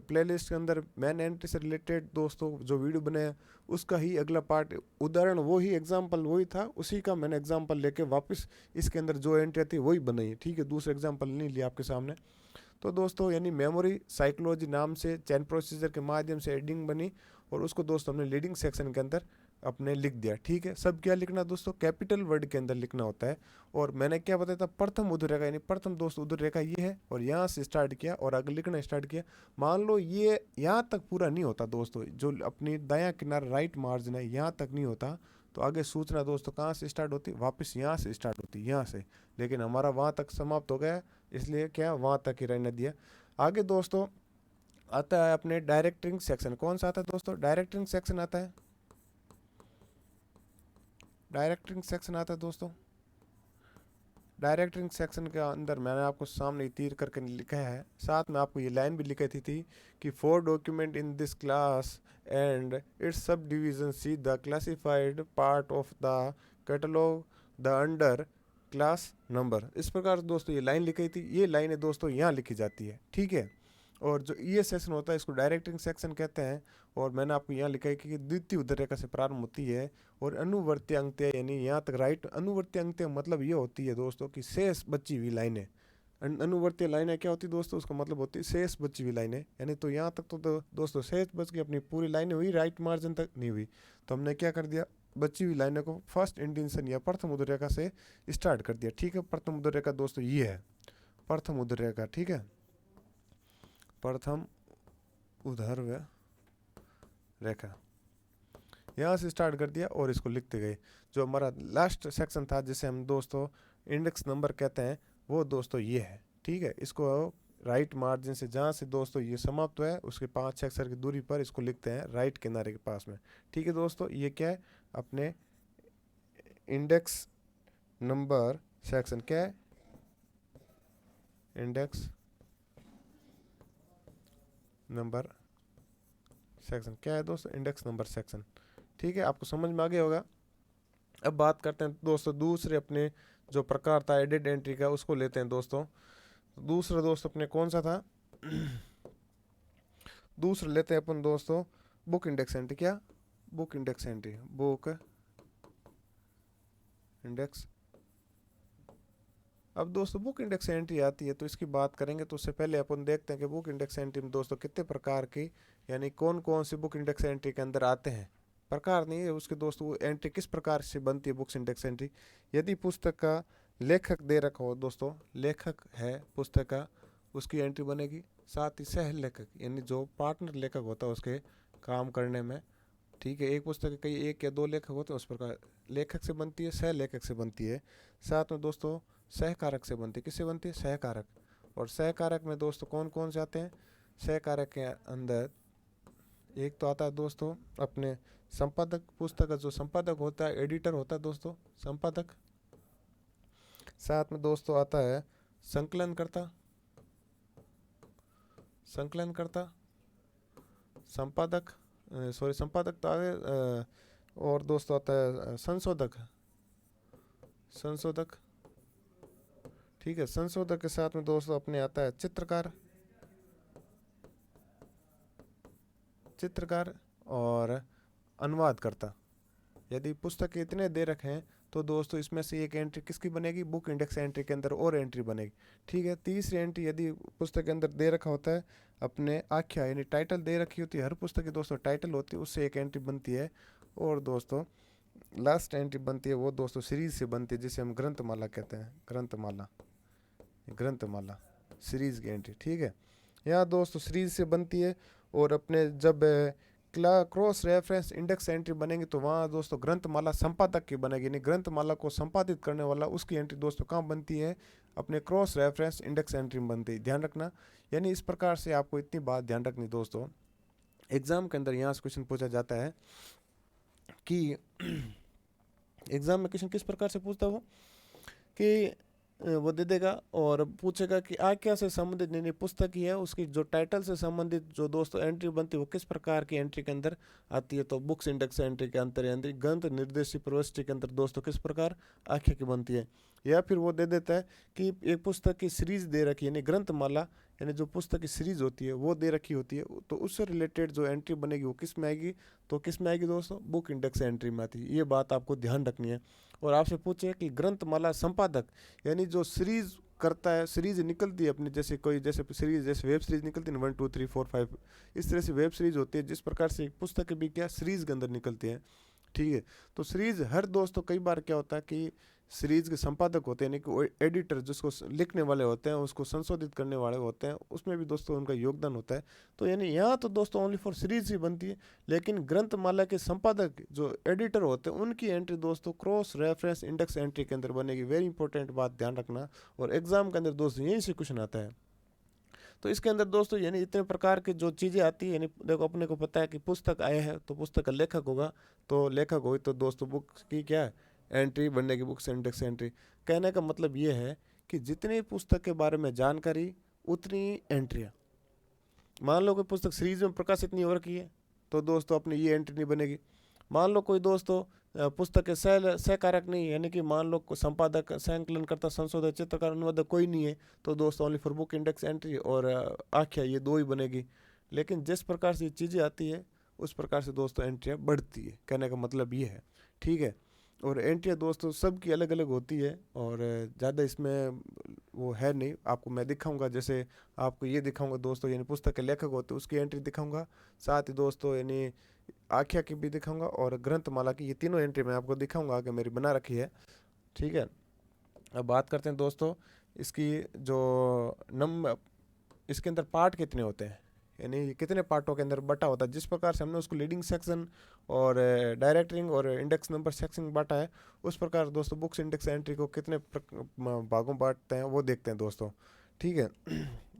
प्लेलिस्ट के अंदर मैन एंट्री से रिलेटेड दोस्तों जो वीडियो बनाया, उसका ही अगला पार्ट उदाहरण वही एग्जांपल वही था, उसी का मैंने एग्जांपल लेके वापस इसके अंदर जो एंट्री थी वही बनाई है, ठीक है, दूसरा एग्जांपल नहीं लिया आपके सामने। तो दोस्तों यानी मेमोरी साइकोलॉजी नाम से चैन प्रोसीजर के माध्यम से हेडिंग बनी, और उसको दोस्तों हमने लीडिंग सेक्शन के अंदर अपने लिख दिया, ठीक है। सब क्या लिखना दोस्तों, कैपिटल वर्ड के अंदर लिखना होता है। और मैंने क्या बताया था, प्रथम उद्धरेखा, यानी प्रथम दोस्त उद्धरेखा ये है, और यहाँ से स्टार्ट किया और आगे लिखना स्टार्ट किया। मान लो ये यहाँ तक पूरा नहीं होता दोस्तों, जो अपनी दायां किनारा राइट मार्जिन है यहाँ तक नहीं होता, तो आगे सूचना दोस्तों कहाँ से स्टार्ट होती, वापस यहाँ से स्टार्ट होती, यहाँ से। लेकिन हमारा वहाँ तक समाप्त हो गया, इसलिए क्या वहाँ तक ही रहने दिया। आगे दोस्तों आता है अपने डायरेक्टिंग सेक्शन। कौन सा आता है दोस्तों, डायरेक्टिंग सेक्शन आता है, डायरेक्टिंग सेक्शन आता है दोस्तों। डायरेक्टिंग सेक्शन के अंदर मैंने आपको सामने तीर करके लिखा है, साथ में आपको ये लाइन भी लिखी थी कि for document in this class and it's sub division see the classified part of the catalogue the under class number. इस प्रकार दोस्तों ये लाइन लिखी थी, ये लाइनें दोस्तों यहाँ लिखी जाती है, ठीक है। और जो ये सेक्शन होता है इसको डायरेक्टिंग सेक्शन कहते हैं। और मैंने आपको यहाँ लिखा है कि द्वितीय उद्धरेखा से प्रारंभ होती है और अनुवर्ती अंत्य, यानी यहाँ तक राइट। अनुवर्ती अंत्य मतलब ये होती है दोस्तों कि शेष बची हुई लाइनें। अनुवर्ती लाइनें क्या होती है दोस्तों, उसका मतलब होती है शेष बची हुई लाइनें, यानी तो यहाँ तक तो दोस्तों शेष बच गई, अपनी पूरी लाइनें हुई, राइट मार्जिन तक नहीं हुई। तो हमने क्या कर दिया, बची हुई लाइनों को फर्स्ट इंटेंशन या प्रथम उद्धरेखा से स्टार्ट कर दिया, ठीक है। प्रथम उद्धरेखा दोस्तों ये है प्रथम उद्धरेखा, ठीक है, प्रथम उद्धर रेखा, यहाँ से स्टार्ट कर दिया और इसको लिखते गए। जो हमारा लास्ट सेक्शन था जिसे हम दोस्तों इंडेक्स नंबर कहते हैं, वो दोस्तों ये है, ठीक है। इसको राइट मार्जिन से जहाँ से दोस्तों ये समाप्त हुआ है उसके 5 अक्षर की दूरी पर इसको लिखते हैं राइट किनारे के पास में, ठीक है दोस्तों। ये क्या है, अपने इंडेक्स नंबर सेक्शन, क्या है, इंडेक्स नंबर सेक्शन, क्या है दोस्तों, इंडेक्स नंबर सेक्शन, ठीक है। आपको समझ में आ गया होगा। अब बात करते हैं दोस्तों दूसरे अपने जो प्रकार था एडिट एंट्री का, उसको लेते हैं दोस्तों। दूसरा दोस्त अपने कौन सा था दूसरा लेते हैं अपन दोस्तों बुक इंडेक्स एंट्री। क्या, book index entry, book index. अब दोस्तों बुक इंडेक्स एंट्री आती है तो इसकी बात करेंगे, तो उससे पहले अपन देखते हैं कि बुक इंडेक्स एंट्री में दोस्तों कितने प्रकार की, यानी कौन कौन से बुक इंडेक्स एंट्री के अंदर आते हैं। प्रकार नहीं है उसके दोस्तों, एंट्री किस प्रकार से बनती है बुक्स इंडेक्स एंट्री। यदि पुस्तक का लेखक दे रखा हो दोस्तों, लेखक है पुस्तक का, उसकी एंट्री बनेगी। साथ ही सह लेखक, यानी जो पार्टनर लेखक होता है उसके काम करने में, ठीक है। एक पुस्तक के कई एक या दो लेखक होते हैं, उस प्रकार लेखक से बनती है, सह लेखक से बनती है। साथ में दोस्तों सहकारक से बनती है, किससे बनती है, सहकारक। और सहकारक में दोस्तों कौन कौन से आते हैं, सहकारक के अंदर एक तो आता है दोस्तों अपने संपादक, पुस्तक का जो संपादक होता है, एडिटर होता है दोस्तों, संपादक। साथ में दोस्तों आता है संकलन करता, संकलन करता, संपादक, सॉरी संपादक तो आगे, और दोस्तों आता है संशोधक, संशोधक, ठीक है। संशोधक के साथ में दोस्तों अपने आता है चित्रकार, चित्रकार और अनुवाद करता। यदि पुस्तक के इतने दे रखे हैं तो दोस्तों इसमें से एक एंट्री किसकी बनेगी, बुक इंडेक्स एंट्री के अंदर और एंट्री बनेगी, ठीक है। तीसरी एंट्री यदि पुस्तक के अंदर दे रखा होता है अपने आख्या, यानी टाइटल दे रखी होती है, हर पुस्तक की दोस्तों टाइटल होती है, उससे एक एंट्री बनती है। और दोस्तों लास्ट एंट्री बनती है वो दोस्तों सीरीज से बनती है, जिसे हम ग्रंथमाला कहते हैं, ग्रंथमाला, ग्रंथमाला सीरीज की एंट्री, ठीक है। यहाँ दोस्तों सीरीज से बनती है। और अपने जब क्रॉस रेफरेंस इंडेक्स एंट्री बनेगी तो वहाँ दोस्तों ग्रंथमाला संपादक की बनेगी, यानी ग्रंथमाला को संपादित करने वाला उसकी एंट्री दोस्तों कहाँ बनती है, अपने क्रॉस रेफरेंस इंडेक्स एंट्री में बनती है, ध्यान रखना। यानी इस प्रकार से आपको इतनी बात ध्यान रखनी दोस्तों। एग्जाम के अंदर यहाँ से क्वेश्चन पूछा जाता है कि एग्जाम में क्वेश्चन किस प्रकार से पूछता है वो, कि वो दे देगा और पूछेगा कि आख्या से संबंधित, यानी पुस्तक ही है उसकी जो टाइटल से संबंधित जो दोस्तों एंट्री बनती है वो किस प्रकार की एंट्री के अंदर आती है। तो बुक्स इंडेक्स एंट्री के अंतर एंट्री ग्रंथ निर्देशित प्रविष्टि के अंदर दोस्तों किस प्रकार आख्या की बनती है। या फिर वो दे देता है कि एक पुस्तक की सीरीज दे रखी है, यानी ग्रंथमाला यानी जो पुस्तक की सीरीज होती है वो दे रखी होती है, तो उससे रिलेटेड जो एंट्री बनेगी वो किस में आएगी, तो किस में आएगी दोस्तों, बुक इंडेक्स एंट्री में आती है। ये बात आपको ध्यान रखनी है। और आपसे पूछे कि ग्रंथमाला संपादक यानी जो सीरीज करता है, सीरीज निकलती है अपनी, जैसे कोई जैसे सीरीज, जैसे वेब सीरीज निकलती है 1 2 3 4 5, इस तरह से वेब सीरीज होती है, जिस प्रकार से एक पुस्तक भी क्या सीरीज के अंदर निकलती है। ठीक है, तो सीरीज हर दोस्तों कई बार क्या होता है कि सीरीज के संपादक होते हैं, यानी कि वो एडिटर जिसको लिखने वाले होते हैं, उसको संशोधित करने वाले होते हैं, उसमें भी दोस्तों उनका योगदान होता है। तो यानी यहाँ तो दोस्तों ओनली फॉर सीरीज ही बनती है, लेकिन ग्रंथमाला के संपादक जो एडिटर होते हैं उनकी एंट्री दोस्तों क्रॉस रेफरेंस इंडेक्स एंट्री के अंदर बनेगी। वेरी इंपॉर्टेंट बात ध्यान रखना, और एग्जाम के अंदर दोस्तों यहीं से क्वेश्चन आता है। तो इसके अंदर दोस्तों यानी इतने प्रकार की जो चीज़ें आती है, यानी देखो अपने को पता है कि पुस्तक आए हैं तो पुस्तक का लेखक होगा, तो लेखक होगी तो दोस्तों बुक की क्या है एंट्री बनने की, बुक्स इंडेक्स एंट्री। कहने का मतलब ये है कि जितनी पुस्तक के बारे में जानकारी उतनी एंट्रियाँ। मान लो कोई पुस्तक सीरीज में प्रकाशित नहीं हो रखी है तो दोस्तों अपनी ये एंट्री नहीं बनेगी। मान लो कोई दोस्तों पुस्तक के सहकारक नहीं है, यानी कि मान लो संपादक, संकलनकर्ता, संशोधक, चित्रकार, अनुवादक कोई नहीं है, तो दोस्तों only for book index entry और आख्या, ये दो ही बनेगी। लेकिन जिस प्रकार से चीज़ें आती है उस प्रकार से दोस्तों एंट्रियाँ बढ़ती है, कहने का मतलब ये है। ठीक है, और एंट्रियाँ दोस्तों सबकी अलग अलग होती है, और ज़्यादा इसमें वो है नहीं, आपको मैं दिखाऊंगा। जैसे आपको ये दिखाऊंगा दोस्तों, यानी पुस्तक के लेखक होते हैं उसकी एंट्री दिखाऊंगा, साथ ही दोस्तों यानी आख्या की भी दिखाऊंगा, और ग्रंथमाला की, ये तीनों एंट्री मैं आपको दिखाऊंगा आगे मेरी बना रखी है। ठीक है, अब बात करते हैं दोस्तों इसकी जो नंबर, इसके अंदर पार्ट कितने होते हैं, यानी कितने पार्टों के अंदर बटा होता है। जिस प्रकार से हमने उसको लीडिंग सेक्शन और डायरेक्टरिंग और इंडेक्स नंबर सेक्शन बांटा है, उस प्रकार दोस्तों बुक्स इंडेक्स एंट्री को कितने भागों बांटते हैं वो देखते हैं दोस्तों। ठीक है,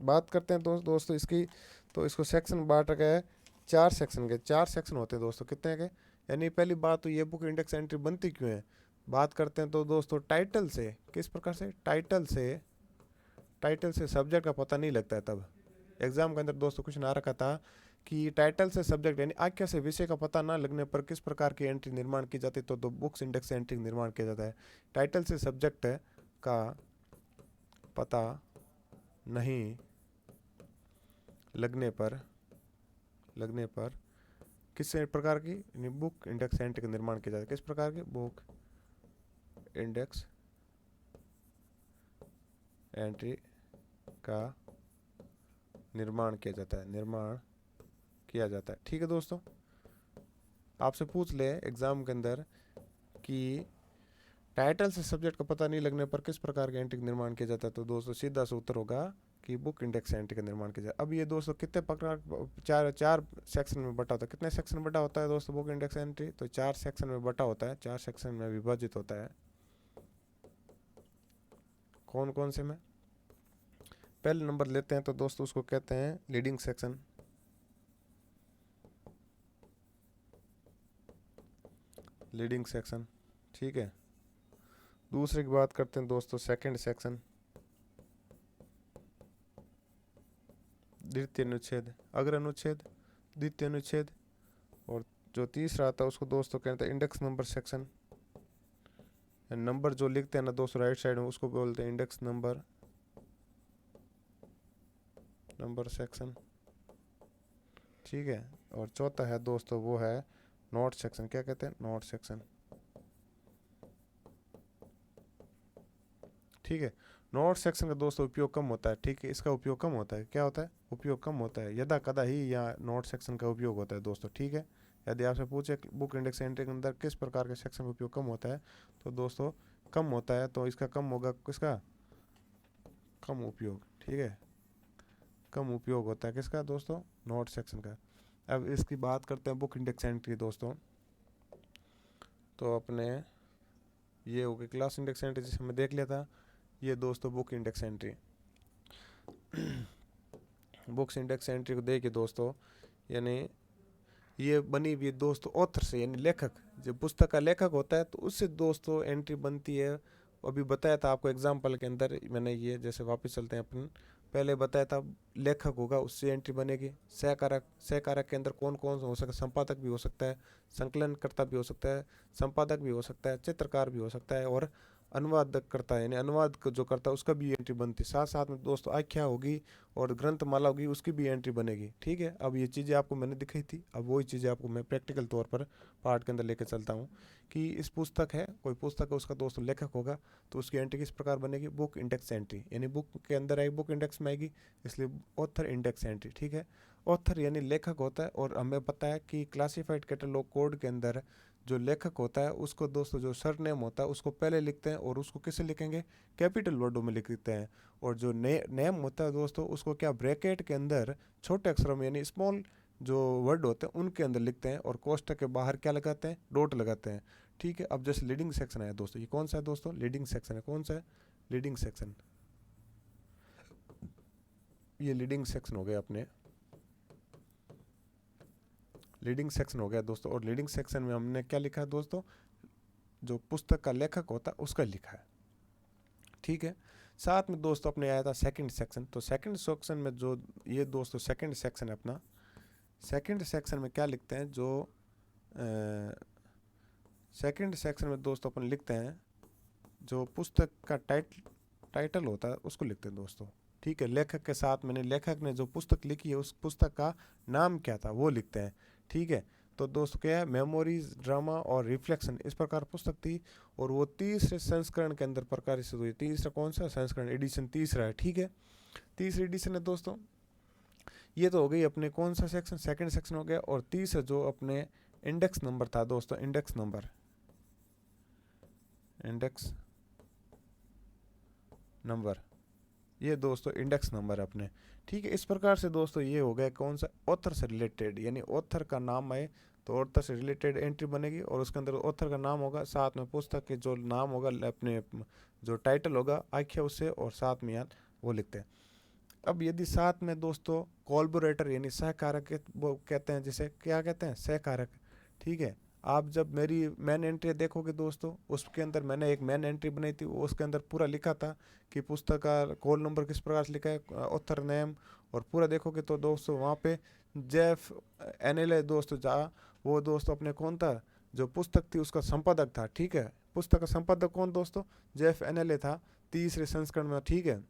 बात करते हैं दोस्तों इसकी, तो इसको सेक्शन बांट रखा है 4 सेक्शन के, 4 सेक्शन होते हैं दोस्तों, कितने के, यानी पहली बात तो ये बुक इंडेक्स एंट्री बनती क्यों है, बात करते हैं तो दोस्तों टाइटल से, किस प्रकार से, टाइटल से सब्जेक्ट का पता नहीं लगता है। तब एग्जाम के अंदर दोस्तों क्वेश्चन आ रखा था कि टाइटल से सब्जेक्ट यानी आख्या से विषय का पता ना लगने पर किस प्रकार की एंट्री निर्माण की जाती है, तो बुक्स इंडेक्स एंट्री निर्माण किया जाता है। टाइटल से सब्जेक्ट का पता नहीं लगने पर किस प्रकार की बुक इंडेक्स एंट्री का निर्माण किया जाता है, किस प्रकार की बुक इंडेक्स एंट्री का निर्माण किया जाता है। ठीक है दोस्तों, आपसे पूछ ले एग्जाम के अंदर कि टाइटल से सब्जेक्ट का पता नहीं लगने पर किस प्रकार के एंट्री का निर्माण किया जाता है, तो दोस्तों सीधा सा उत्तर होगा कि बुक इंडेक्स एंट्री का निर्माण किया जाए। अब ये दोस्तों कितने प्रकार, चार सेक्शन में बटा होता है, कितने सेक्शन में बटा होता है दोस्तों बुक इंडेक्स एंट्री, तो 4 सेक्शन में बटा होता है, 4 सेक्शन में विभाजित होता है। कौन कौन से में, पहले नंबर लेते हैं तो दोस्तों उसको कहते हैं लीडिंग सेक्शन, ठीक है। दूसरे की बात करते हैं दोस्तों सेकंड सेक्शन, द्वितीय अनुच्छेद, अग्र अनुच्छेद, द्वितीय अनुच्छेद, और जो तीसरा आता है उसको दोस्तों कहते हैं इंडेक्स नंबर सेक्शन। नंबर जो लिखते हैं ना दोस्तों राइट साइड में, उसको बोलते हैं इंडेक्स नंबर सेक्शन। ठीक है, और चौथा है दोस्तों वो है नोट सेक्शन, क्या कहते हैं, नोट सेक्शन। ठीक है, नोट सेक्शन का दोस्तों उपयोग कम होता है। ठीक है, इसका उपयोग कम होता है, क्या होता है, उपयोग कम होता है, यदा कदा ही यहाँ नोट सेक्शन का उपयोग होता है दोस्तों। ठीक है, यदि आपसे पूछे बुक इंडेक्स एंट्री के अंदर किस प्रकार के सेक्शन का उपयोग कम होता है, तो दोस्तों कम होता है, तो इसका कम होगा, किसका कम उपयोग। ठीक है, कम उपयोग होता है किसका दोस्तों, नोट सेक्शन का। अब इसकी बात करते हैं बुक इंडेक्स एंट्री दोस्तों, तो अपने ये हो गई क्लास इंडेक्स एंट्री जिसे हमने देख लिया था, ये दोस्तों book index entry. Books index entry को देखिए दोस्तों, यानी ये बनी हुई दोस्तों ऑथर से, यानी लेखक, जब पुस्तक का लेखक होता है तो उससे दोस्तों एंट्री बनती है। अभी बताया था आपको एग्जाम्पल के अंदर मैंने, ये जैसे वापस चलते हैं अपन, पहले बताया था लेखक होगा उससे एंट्री बनेगी। सहकारक के अंदर कौन कौन हो सकता है, संपादक भी हो सकता है, संकलनकर्ता भी हो सकता है, संपादक भी हो सकता है, चित्रकार भी हो सकता है, और अनुवादक करता है यानी अनुवाद जो करता है उसका भी एंट्री बनती है। साथ साथ में दोस्तों आख्या होगी और ग्रंथमाला होगी, उसकी भी एंट्री बनेगी। ठीक है, अब ये चीज़ें आपको मैंने दिखाई थी, अब वही चीज़ें आपको मैं प्रैक्टिकल तौर पर पार्ट के अंदर लेकर चलता हूँ कि इस पुस्तक है, कोई पुस्तक है, उसका दोस्तों लेखक होगा तो उसकी एंट्री किस प्रकार बनेगी, बुक इंडेक्स एंट्री, यानी बुक के अंदर आएगी, बुक इंडेक्स में आएगी, इसलिए ऑथर इंडेक्स एंट्री। ठीक है, ऑथर यानी लेखक होता है, और हमें पता है कि क्लासिफाइड कैटलॉग कोड के अंदर जो लेखक होता है उसको दोस्तों जो सरनेम होता है उसको पहले लिखते हैं, और उसको किसे लिखेंगे, कैपिटल वर्डों में लिखते हैं। और जो नेम होता है दोस्तों उसको क्या ब्रैकेट के अंदर छोटे अक्षरों में यानी स्मॉल जो वर्ड होते हैं उनके अंदर लिखते हैं, और कोष्टक के बाहर क्या लगाते हैं, डॉट लगाते हैं। ठीक है, अब जैसे लीडिंग सेक्शन है दोस्तों, ये कौन सा है दोस्तों, लीडिंग सेक्शन है, कौन सा है, लीडिंग सेक्शन, ये लीडिंग सेक्शन हो गया अपने, लीडिंग सेक्शन हो गया दोस्तों। और लीडिंग सेक्शन में हमने क्या लिखा है दोस्तों, जो पुस्तक का लेखक होता है उसका लिखा है। ठीक है, साथ में दोस्तों अपने आया था सेकंड सेक्शन, तो सेकंड सेक्शन में जो ये दोस्तों सेकंड सेक्शन है अपना, सेकंड सेक्शन में क्या लिखते हैं, जो सेकंड सेक्शन में दोस्तों अपन लिखते हैं जो पुस्तक का टाइटल होता है उसको लिखते हैं दोस्तों। ठीक है, लेखक के साथ मैंने लेखक ने जो पुस्तक लिखी है उस पुस्तक का नाम क्या था वो लिखते हैं। ठीक है, तो दोस्तों क्या है, मेमोरीज, ड्रामा और रिफ्लेक्शन, इस प्रकार पुस्तक थी, और वो तीसरे संस्करण के अंदर प्रकाशित हुई। तीसरा कौन सा संस्करण, एडिशन तीसरा है। ठीक है, तीसरी एडिशन है दोस्तों। ये तो हो गई अपने कौन सा सेक्शन, सेकंड सेक्शन हो गया। और तीसरा जो अपने इंडेक्स नंबर था दोस्तों, इंडेक्स नंबर, इंडेक्स नंबर, ये दोस्तों इंडेक्स नंबर अपने। ठीक है, इस प्रकार से दोस्तों ये हो गया कौन सा, ऑथर से रिलेटेड, यानी ऑथर का नाम आए तो ऑथर से रिलेटेड एंट्री बनेगी, और उसके अंदर ऑथर का नाम होगा, साथ में पुस्तक के जो नाम होगा, अपने जो टाइटल होगा आख्या उससे, और साथ में यार वो लिखते हैं। अब यदि साथ में दोस्तों कोलैबोरेटर यानी सहकारक वो कहते हैं, जिसे क्या कहते हैं, सहकारक। ठीक है, आप जब मेरी मेन एंट्री देखोगे दोस्तों, उसके अंदर मैंने एक मेन एंट्री बनाई थी, उसके अंदर पूरा लिखा था कि पुस्तक का कॉल नंबर किस प्रकार से लिखा है, ऑथर नेम, और पूरा देखोगे तो दोस्तों वहाँ पे जेफ एनएलए दोस्तों जहाँ वो दोस्तों अपने कौन था, जो पुस्तक थी उसका संपादक था। ठीक है, पुस्तक का संपादक कौन दोस्तों, जेफ एनएलए था, तीसरे संस्करण में। ठीक है,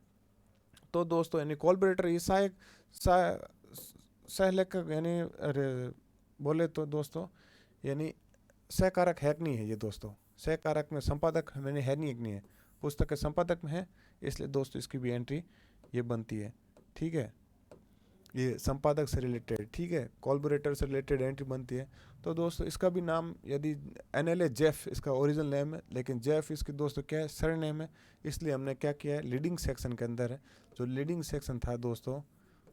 तो दोस्तों यानी कोलैबोरेटर ये सहायक सहलेखक यानी अरे बोले तो दोस्तों यानी सहकारक है कि नहीं है ये दोस्तों, सहकारक में संपादक मैंने है नहीं, एक नहीं है, पुस्तक के संपादक में है, इसलिए दोस्तों इसकी भी एंट्री ये बनती है। ठीक है, ये संपादक से रिलेटेड, ठीक है, कोलैबोरेटर से रिलेटेड एंट्री बनती है। तो दोस्तों इसका भी नाम यदि एनएलए जेफ इसका ओरिजिनल नेम है, लेकिन जेफ इसकी दोस्तों क्या है, सर नेम है, इसलिए हमने क्या किया है, लीडिंग सेक्शन के अंदर है, जो लीडिंग सेक्शन था दोस्तों,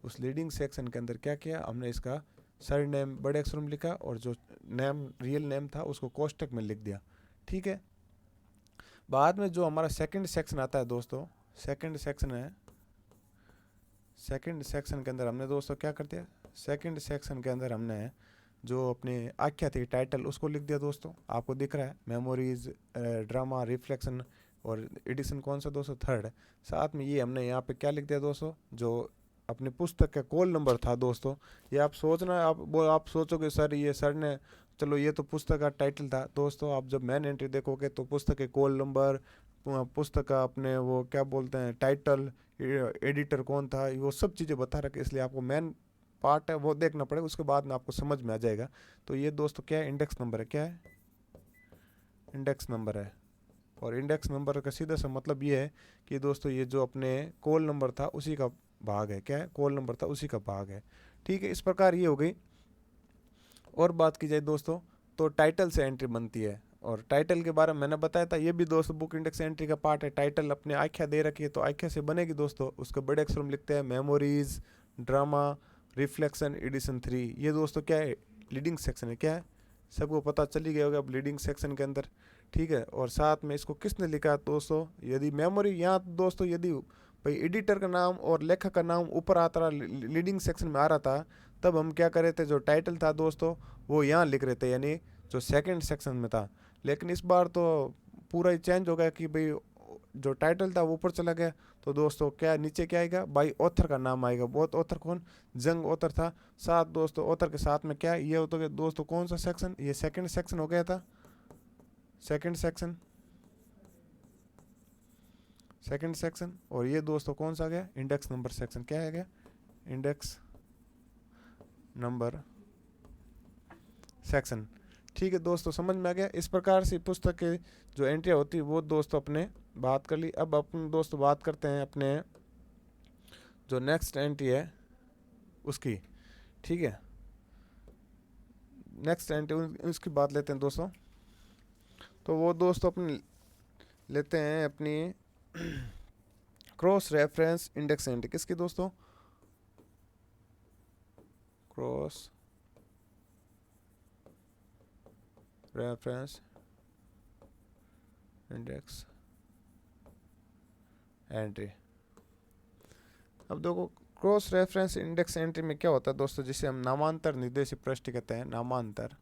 उस लीडिंग सेक्शन के अंदर क्या किया हमने, इसका सर नेम बड़े अक्षर में लिखा, और जो नेम रियल नेम था उसको कोष्टक में लिख दिया। ठीक है, बाद में जो हमारा सेकंड सेक्शन आता है दोस्तों, सेकंड सेक्शन है, सेकंड सेक्शन के अंदर हमने दोस्तों क्या कर दिया, सेकंड सेक्शन के अंदर हमने जो अपने आख्या थी टाइटल उसको लिख दिया दोस्तों, आपको दिख रहा है, मेमोरीज, ड्रामा, रिफ्लेक्शन, और एडिशन कौन सा दोस्तों, थर्ड। साथ में ये हमने यहाँ पे क्या लिख दिया दोस्तों, जो अपने पुस्तक का कॉल नंबर था दोस्तों, ये आप सोचना, आप सोचोगे सर ये सर ने, चलो ये तो पुस्तक का टाइटल था दोस्तों, आप जब मैन एंट्री देखोगे तो पुस्तक के कॉल नंबर, पुस्तक का अपने वो क्या बोलते हैं टाइटल, एडिटर कौन था, वो सब चीज़ें बता रखे, इसलिए आपको मेन पार्ट है वो देखना पड़ेगा, उसके बाद में आपको समझ में आ जाएगा। तो ये दोस्तों क्या है, इंडेक्स नंबर है, क्या है, इंडेक्स नंबर है। और इंडेक्स नंबर का सीधा सा मतलब ये है कि दोस्तों ये जो अपने कॉल नंबर था उसी का भाग है, क्या है, कॉल नंबर था उसी का भाग है। ठीक है, इस प्रकार ये हो गई। और बात की जाए दोस्तों तो टाइटल से एंट्री बनती है, और टाइटल के बारे में मैंने बताया था, ये भी दोस्तों बुक इंडेक्स एंट्री का पार्ट है। टाइटल अपने आख्या दे रखी है तो आख्या से बनेगी दोस्तों, उसके बड़े अक्षर में लिखते हैं मेमोरीज, ड्रामा, रिफ्लेक्शन, एडिशन 3। ये दोस्तों क्या है, लीडिंग सेक्शन है, क्या है, सबको पता चल ही गया होगा अब लीडिंग सेक्शन के अंदर। ठीक है, और साथ में इसको किसने लिखा दोस्तों, यदि मेमोरी यहाँ दोस्तों यदि भाई एडिटर का नाम और लेखक का नाम ऊपर आता रहा, लीडिंग सेक्शन में आ रहा था, तब हम क्या कर रहे थे, जो टाइटल था दोस्तों वो यहाँ लिख रहे थे, यानी जो सेकंड सेक्शन में था। लेकिन इस बार तो पूरा ही चेंज हो गया कि भाई जो टाइटल था वो ऊपर चला गया, तो दोस्तों क्या नीचे क्या आएगा, भाई ऑथर का नाम आएगा। बहुत ऑथर कौन, जंग ऑथर था। साथ दोस्तों ऑथर के साथ में क्या ये होता है दोस्तों, कौन सा सेक्शन, ये सेकंड सेक्शन हो गया था, सेकंड सेक्शन, सेकंड सेक्शन। और ये दोस्तों कौन सा गया, इंडेक्स नंबर सेक्शन। क्या है गया, इंडेक्स नंबर सेक्शन। ठीक है दोस्तों, समझ में आ गया। इस प्रकार से पुस्तक के जो एंट्रियाँ होती है वो दोस्तों अपने बात कर ली। अब अपन दोस्तों बात करते हैं अपने जो नेक्स्ट एंट्री है उसकी। ठीक है, नेक्स्ट एंट्री उसकी बात लेते हैं दोस्तों। तो वो दोस्तों अपने लेते हैं अपनी क्रॉस रेफरेंस इंडेक्स एंट्री। किसकी दोस्तों, क्रॉस रेफरेंस इंडेक्स एंट्री। अब देखो क्रॉस रेफरेंस इंडेक्स एंट्री में क्या होता है दोस्तों, जिसे हम नामांतर निर्देशित पृष्ठ कहते हैं। नामांतर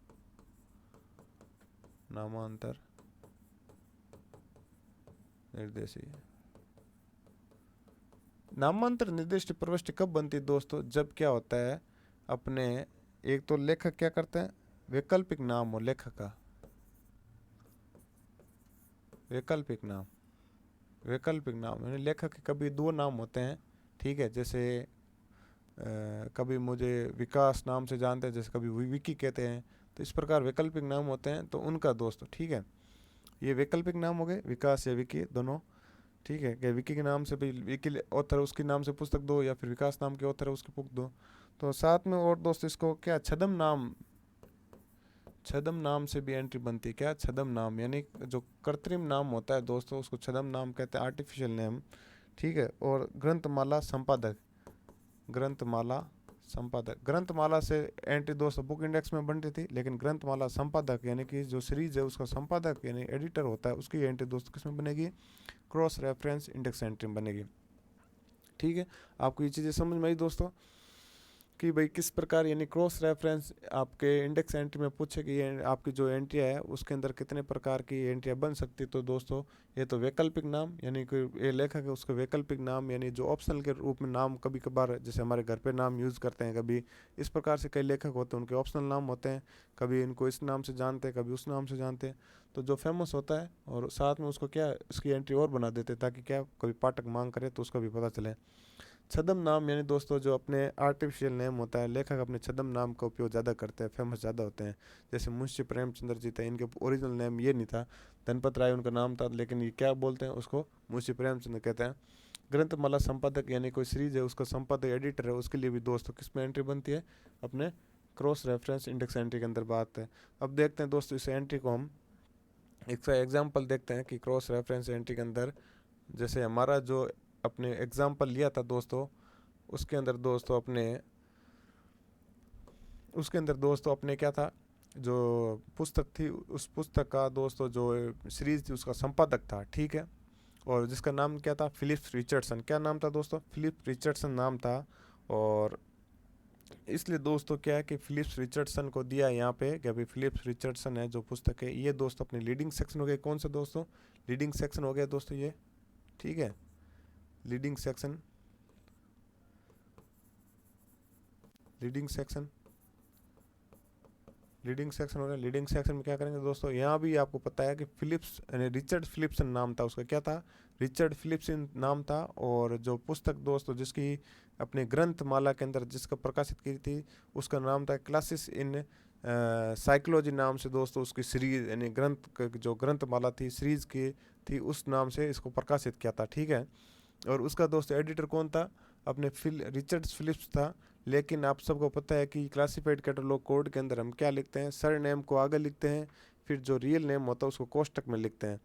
निर्देशित नामांतर निर्दिष्ट प्रविष्टि कब बनती है दोस्तों, जब क्या होता है अपने एक तो लेखक क्या करते हैं, वैकल्पिक नाम हो लेखक का, वैकल्पिक नाम यानी लेखक के कभी दो नाम होते हैं। ठीक है, जैसे कभी मुझे विकास नाम से जानते हैं, जैसे कभी विकी कहते हैं। तो इस प्रकार वैकल्पिक नाम होते हैं, तो उनका दोस्तों ठीक है, ये वैकल्पिक नाम हो गए, विकास या विकी दोनों। ठीक है, कि विकी के नाम से भी विकी ऑथर उसके नाम से पुस्तक दो, या फिर विकास नाम के ऑथर है उसकी बुक दो। तो साथ में और दोस्त इसको क्या छद्म नाम से भी एंट्री बनती है। क्या, छद्म नाम यानी जो कृत्रिम नाम होता है दोस्तों उसको छद्म नाम कहते हैं, आर्टिफिशियल नेम। ठीक है, और ग्रंथमाला ग्रंथमाला से एंट्री दोस्तों बुक इंडेक्स में बनती थी, लेकिन ग्रंथमाला संपादक यानी कि जो सीरीज है उसका संपादक यानी एडिटर होता है, उसकी एंट्री दोस्तों किसमें बनेगी, क्रॉस रेफरेंस इंडेक्स एंट्री में बनेगी। ठीक है, आपको ये चीज़ें समझ में आई दोस्तों कि भाई किस प्रकार यानी क्रॉस रेफरेंस आपके इंडेक्स एंट्री में पूछे कि ये आपकी जो एंट्री है उसके अंदर कितने प्रकार की एंट्रियाँ बन सकती। तो दोस्तों ये तो वैकल्पिक नाम यानी कोई ये लेखक है उसका वैकल्पिक नाम यानी जो ऑप्शनल के रूप में नाम कभी कभार जैसे हमारे घर पे नाम यूज़ करते हैं, कभी इस प्रकार से कई लेखक होते हैं उनके ऑप्शनल नाम होते हैं, कभी इनको इस नाम से जानते हैं कभी उस नाम से जानते हैं। तो जो फेमस होता है और साथ में उसको क्या इसकी एंट्री और बना देते हैं ताकि क्या कभी पाठक मांग करे तो उसका भी पता चले। छद्म नाम यानी दोस्तों जो अपने आर्टिफिशियल नेम होता है, लेखक अपने छद्म नाम का उपयोग ज़्यादा करते हैं, फेमस ज़्यादा होते हैं। जैसे मुंशी प्रेमचंद्र जी थे, इनके ओरिजिनल नेम ये नहीं था, धनपत राय उनका नाम था, लेकिन ये क्या बोलते हैं उसको मुंशी प्रेमचंद्र कहते हैं। ग्रंथमाला संपादक यानी कोई सीरीज है उसका संपादक एडिटर है, उसके लिए भी दोस्तों किस में एंट्री बनती है, अपने क्रॉस रेफरेंस इंडेक्स एंट्री के अंदर बात है। अब देखते हैं दोस्तों इस एंट्री को हम एक एग्जाम्पल देखते हैं कि क्रॉस रेफरेंस एंट्री के अंदर जैसे हमारा जो अपने एग्जाम्पल लिया था दोस्तों उसके अंदर दोस्तों अपने क्या था, जो पुस्तक थी उस पुस्तक का दोस्तों जो सीरीज थी उसका संपादक था। ठीक है, और जिसका नाम क्या था, फिलिप्स रिचर्डसन। क्या नाम था दोस्तों, फिलिप्स रिचर्डसन नाम था। और इसलिए दोस्तों क्या है कि फिलिप्स रिचर्डसन को दिया यहाँ पे कि अभी फिलिप्स रिचर्डसन है जो पुस्तक है ये दोस्तों अपने लीडिंग सेक्शन हो गया। कौन सा दोस्तों, लीडिंग सेक्शन हो गया दोस्तों ये। ठीक है, लीडिंग सेक्शन हो गया। लीडिंग सेक्शन में क्या करेंगे दोस्तों, यहाँ भी आपको पता है कि फिलिप्स यानी रिचर्ड फिलिप्सन नाम था उसका। क्या था, रिचर्ड फिलिप्सन नाम था। और जो पुस्तक दोस्तों जिसकी अपने ग्रंथमाला के अंदर जिसका प्रकाशित की थी उसका नाम था क्लासिस इन साइकोलॉजी नाम से दोस्तों उसकी सीरीज यानी जो ग्रंथमाला थी सीरीज की थी उस नाम से इसको प्रकाशित किया था। ठीक है, और उसका दोस्त एडिटर कौन था, अपने रिचर्ड फिलिप्स था। लेकिन आप सबको पता है कि क्लासिफाइड कैटलॉग कोड के अंदर हम क्या लिखते हैं, सर नेम को आगे लिखते हैं, फिर जो रियल नेम होता है उसको कोष्टक में लिखते हैं,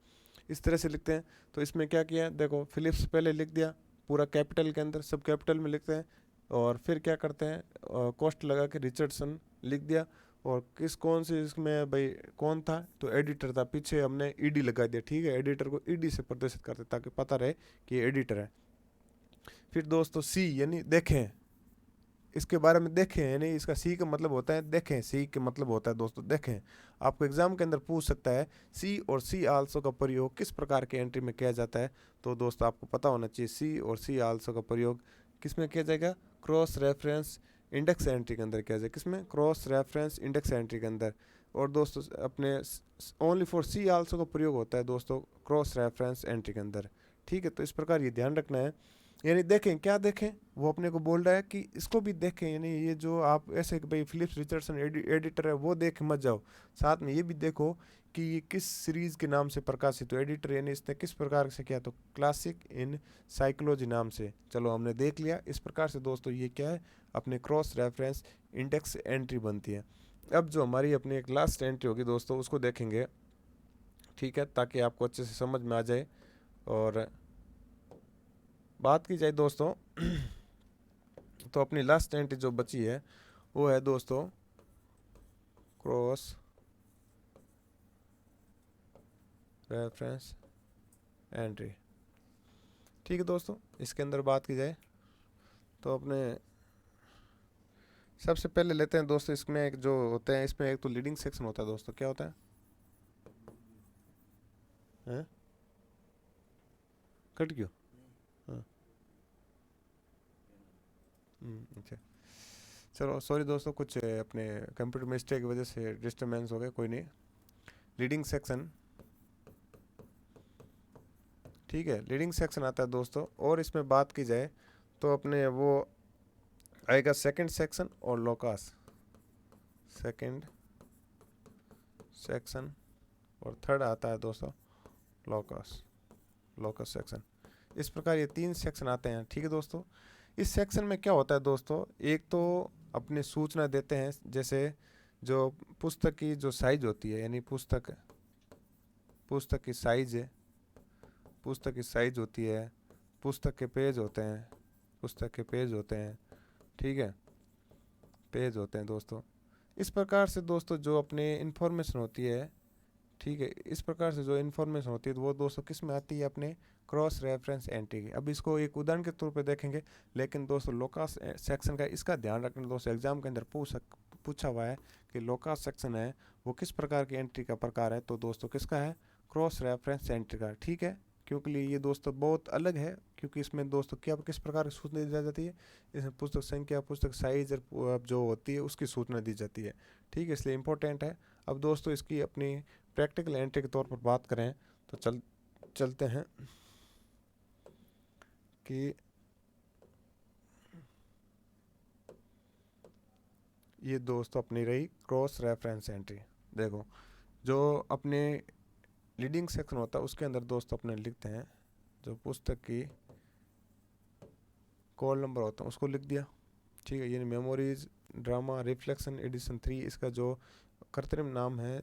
इस तरह से लिखते हैं। तो इसमें क्या किया, देखो फिलिप्स पहले लिख दिया पूरा कैपिटल के अंदर, सब कैपिटल में लिखते हैं, और फिर क्या करते हैं कोष्ट लगा के रिचर्डसन लिख दिया। और कौन से इसमें भाई कौन था, तो एडिटर था, पीछे हमने ईडी लगा दिया। ठीक है, एडिटर को ईडी से प्रदर्शित करते ताकि पता रहे कि ये एडिटर है। फिर दोस्तों सी यानी देखें, इसके बारे में देखें यानी इसका सी का मतलब होता है देखें, सी का मतलब होता है दोस्तों देखें। आपको एग्जाम के अंदर पूछ सकता है सी और सी आल्सो का प्रयोग किस प्रकार के एंट्री में किया जाता है। तो दोस्तों आपको पता होना चाहिए सी और सी आल्सो का प्रयोग किस में किया जाएगा, क्रॉस रेफरेंस इंडेक्स एंट्री के अंदर किया जाए, किसमें, क्रॉस रेफरेंस इंडेक्स एंट्री के अंदर। और दोस्तों अपने ओनली फॉर सी आल्सो का प्रयोग होता है दोस्तों क्रॉस रेफरेंस एंट्री के अंदर। ठीक है। तो इस प्रकार ये ध्यान रखना है। यानी देखें, क्या देखें, वो अपने को बोल रहा है कि इसको भी देखें। यानी ये जो आप ऐसे कि भाई फिलिप्स रिचर्डसन एडिटर है वो देख मत जाओ, साथ में ये भी देखो कि ये किस सीरीज़ के नाम से प्रकाशित हो। एडिटर यानी इसने किस प्रकार से किया, तो क्लासिक इन साइकोलॉजी नाम से। चलो हमने देख लिया। इस प्रकार से दोस्तों ये क्या है, अपने क्रॉस रेफरेंस इंडेक्स एंट्री बनती है। अब जो हमारी अपनी एक लास्ट एंट्री होगी दोस्तों उसको देखेंगे, ठीक है, ताकि आपको अच्छे से समझ में आ जाए। और बात की जाए दोस्तों तो अपनी लास्ट एंट्री जो बची है वो है दोस्तों क्रॉस रेफरेंस एंट्री। ठीक है दोस्तों, इसके अंदर बात की जाए तो अपने सबसे पहले लेते हैं दोस्तों, इसमें एक जो होते हैं, इसमें एक तो लीडिंग सेक्शन होता है दोस्तों। क्या होता है, हैं? कट क्यों? हाँ। अच्छा, चलो सॉरी दोस्तों, कुछ अपने कंप्यूटर मिस्टेक की वजह से डिस्टर्बेंस हो गया, कोई नहीं। लीडिंग सेक्शन, ठीक है, लीडिंग सेक्शन आता है दोस्तों। और इसमें बात की जाए तो अपने वो आएगा सेकंड सेक्शन और लोकास, सेकंड सेक्शन, और थर्ड आता है दोस्तों लोकस, लोकस सेक्शन। इस प्रकार ये 3 सेक्शन आते हैं, ठीक है दोस्तों। इस सेक्शन में क्या होता है दोस्तों, एक तो अपने सूचना देते हैं, जैसे जो पुस्तक की जो साइज होती है, यानी पुस्तक की साइज है, पुस्तक की साइज होती है, पुस्तक के पेज होते हैं, पुस्तक के पेज होते हैं, ठीक है, पेज होते हैं दोस्तों। इस प्रकार से दोस्तों जो अपने इन्फॉर्मेशन होती है, ठीक है, इस प्रकार से जो इन्फॉर्मेशन होती है तो वो दोस्तों किस में आती है, अपने क्रॉस रेफरेंस एंट्री की। अब इसको एक उदाहरण के तौर पे देखेंगे, लेकिन दोस्तों लोकास सेक्शन का इसका ध्यान रखना दोस्तों, एग्जाम के अंदर पूछा हुआ है कि लोकास सेक्शन है वो किस प्रकार की एंट्री का प्रकार है, तो दोस्तों किसका है, क्रॉस रेफरेंस एंट्री का, ठीक है। क्योंकि ये दोस्तों बहुत अलग है, क्योंकि इसमें दोस्तों क्या किस प्रकार की सूचना दी जाती है, इसमें पुस्तक संख्या, पुस्तक साइज और जो होती है उसकी सूचना दी जाती है, ठीक है, इसलिए इम्पोर्टेंट है। अब दोस्तों इसकी अपनी प्रैक्टिकल एंट्री के तौर पर बात करें तो चलते हैं कि ये दोस्तों अपनी रही क्रॉस रेफरेंस एंट्री। देखो, जो अपने लीडिंग सेक्शन होता है उसके अंदर दोस्तों अपने लिखते हैं जो पुस्तक की कॉल नंबर होता है उसको लिख दिया, ठीक है। यानी मेमोरीज ड्रामा रिफ्लेक्शन एडिशन 3, इसका जो कृत्रिम नाम है,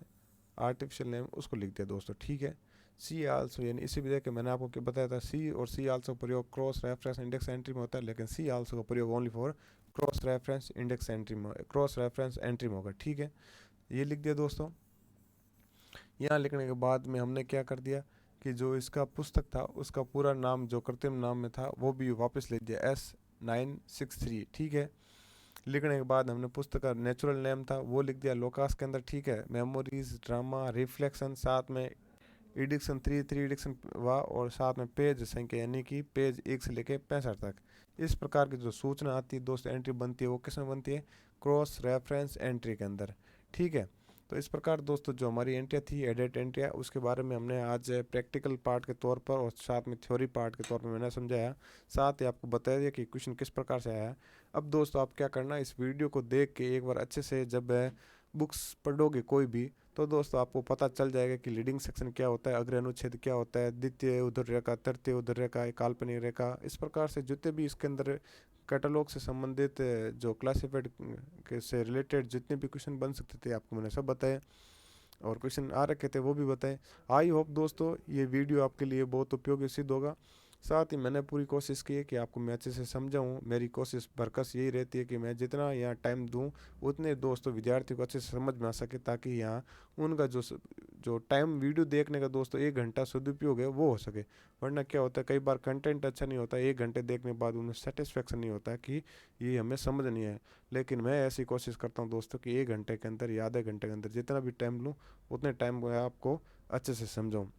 आर्टिफिशियल नेम, उसको लिख दिया दोस्तों, ठीक है। सी आल्सो, यानी इसी वजह के मैंने आपको क्या बताया था, सी और सी आल्सो प्रयोग क्रॉस रेफरेंस इंडेक्स एंट्री में होता है, लेकिन सी आल्सो का प्रयोग only for cross reference index entry में, क्रॉस रेफरेंस एंट्री में होगा, ठीक है। ये लिख दिया दोस्तों। यहाँ लिखने के बाद में हमने क्या कर दिया कि जो इसका पुस्तक था उसका पूरा नाम जो कृत्रिम नाम में था वो भी वापस लिख दिया, S963, ठीक है। लिखने के बाद हमने पुस्तक का नेचुरल नेम था वो लिख दिया लोकास के अंदर, ठीक है। मेमोरीज ड्रामा रिफ्लेक्शन, साथ में एडिक्शन 3 एडिक्शन हुआ, और साथ में पेज संख्या यानी कि पेज 1 से लेके 65 तक। इस प्रकार की जो सूचना आती है दोस्त, एंट्री बनती है, वो किस में बनती है, क्रॉस रेफरेंस एंट्री के अंदर, ठीक है। तो इस प्रकार दोस्तों जो हमारी एंट्रियाँ थी, एडिट एंट्रियाँ, उसके बारे में हमने आज प्रैक्टिकल पार्ट के तौर पर और साथ में थ्योरी पार्ट के तौर पर मैंने समझाया, साथ ही आपको बताया दिया कि क्वेश्चन किस प्रकार से आया है। अब दोस्तों आप क्या करना, इस वीडियो को देख के एक बार अच्छे से जब बुक्स पढ़ोगे कोई भी, तो दोस्तों आपको पता चल जाएगा कि लीडिंग सेक्शन क्या होता है, अग्र अनुच्छेद क्या होता है, द्वितीय उद्धर रेखा, तृतीय उद्धर रेखा, काल्पनिक रेखा, इस प्रकार से जितने भी इसके अंदर कैटलॉग से संबंधित जो क्लासिफाइड के से रिलेटेड जितने भी क्वेश्चन बन सकते थे आपको मैंने सब बताए, और क्वेश्चन आ रखे थे वो भी बताए। आई होप दोस्तों ये वीडियो आपके लिए बहुत उपयोगी सिद्ध होगा। साथ ही मैंने पूरी कोशिश की है कि आपको मैं अच्छे से समझाऊँ, मेरी कोशिश बरकस यही रहती है कि मैं जितना यहाँ टाइम दूँ उतने दोस्तों विद्यार्थी को अच्छे से समझ में आ सके, ताकि यहाँ उनका जो टाइम वीडियो देखने का दोस्तों 1 घंटा सदुपयोग है वो हो सके। वरना क्या होता है, कई बार कंटेंट अच्छा नहीं होता, 1 घंटे देखने के बाद उन्हें सेटिस्फेक्शन नहीं होता कि ये हमें समझ नहीं है। लेकिन मैं ऐसी कोशिश करता हूँ दोस्तों कि 1 घंटे के अंदर या आधे घंटे के अंदर जितना भी टाइम लूँ उतने टाइम में आपको अच्छे से समझाऊँ।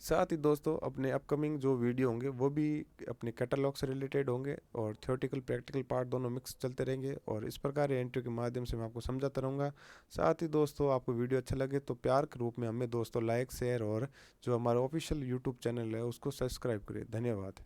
साथ ही दोस्तों अपने अपकमिंग जो वीडियो होंगे वो भी अपने कैटलॉग से रिलेटेड होंगे और थियोरेटिकल प्रैक्टिकल पार्ट दोनों मिक्स चलते रहेंगे, और इस प्रकार एंट्री के माध्यम से मैं आपको समझाता रहूँगा। साथ ही दोस्तों आपको वीडियो अच्छा लगे तो प्यार के रूप में हमें दोस्तों लाइक शेयर और जो हमारा ऑफिशियल यूट्यूब चैनल है उसको सब्सक्राइब करें। धन्यवाद।